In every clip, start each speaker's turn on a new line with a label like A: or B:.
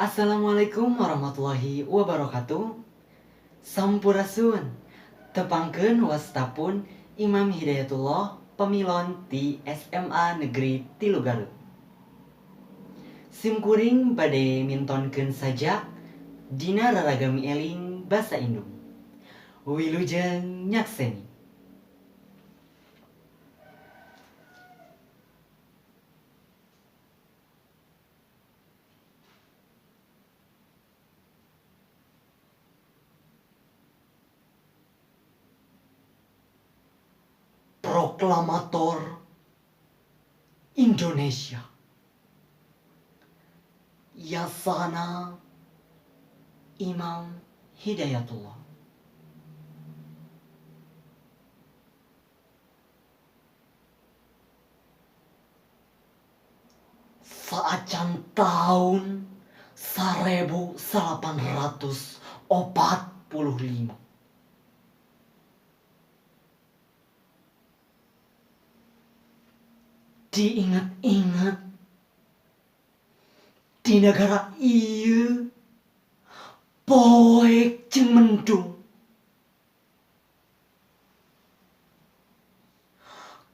A: Assalamualaikum warahmatullahi wabarakatuh. Sampurasun. Tepangkeun wastapun Imam Hidayatullah pemilon di SMA Negeri Tilu Garut. Simkuring bade mintonkeun sajak dina raragami eling basa Indung. Wilujeng nyakseni. Proklamator Indonesia. Yasana Imam Hidayatullah. Saacan tahun 1845. Diingat-ingat di negara ieu poek jeung mendung.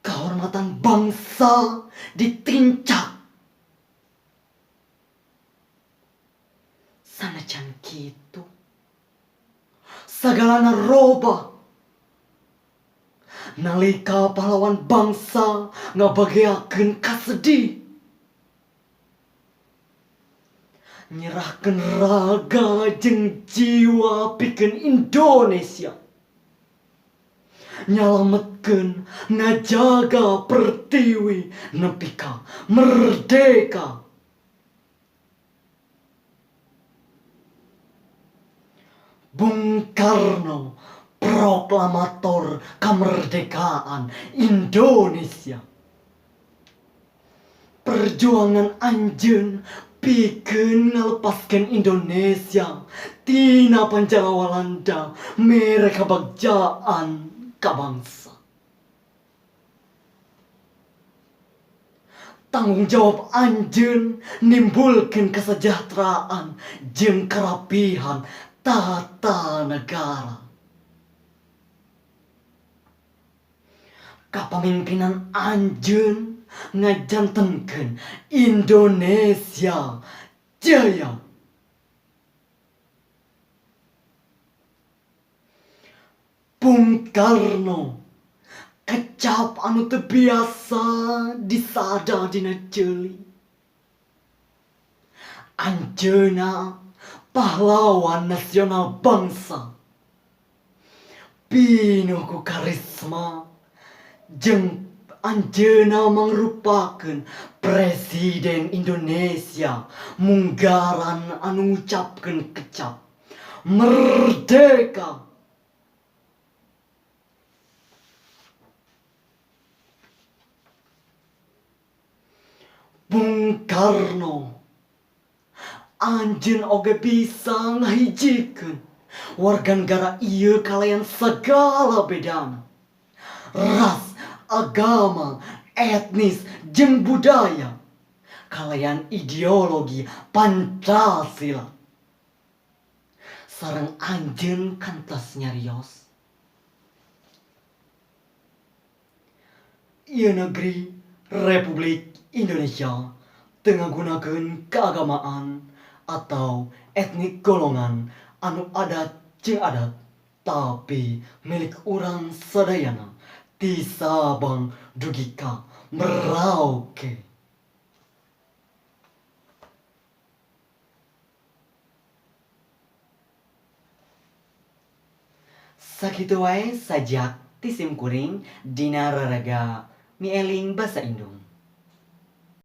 A: Kehormatan bangsa ditincak. Sanajan kitu sagalana robah nalika pahlawan bangsa ngabageakeun kasedih, nyerahkeun raga jeung jiwa pikeun Indonesia, nyalametkeun ngajaga pertiwi nepi ka merdeka. Bung Karno, proklamator kemerdekaan Indonesia. Perjuangan anjeun pikeun ngalepaskeun Indonesia tina panjara Walanda mere kabagjaan ka bangsa. Tanggung jawab anjeun nimbulkeun kesejahteraan jeung kerapihan tata negara. Kapamimpinan anjeun ngajantenkeun Indonesia jaya. Bung Karno kecap anu teu biasa disada dina ceuli. Anjeunna pahlawan nasional bangsa, pinuh ku karisma, jeung anjeunna mangrupakeun Presiden Indonesia munggaran anu ngucapkeun kecap merdeka. Bung Karno, anjeun oge bisa ngahijikeun warga negara ieu kalayan segala bedana, ras, agama, etnis, jeung budaya, kalayan ideologi Pancasila. Sareng anjeun kantos nyarios ieu negeri Republik Indonesia teu ngagunakeun keagamaan atau etnik golongan anu adat jeung adat, tapi milik urang sadayana ti Sabang dugi ka Merauke. Sakitu wae sajak ti simkuring dina raraga mieling basa Indung.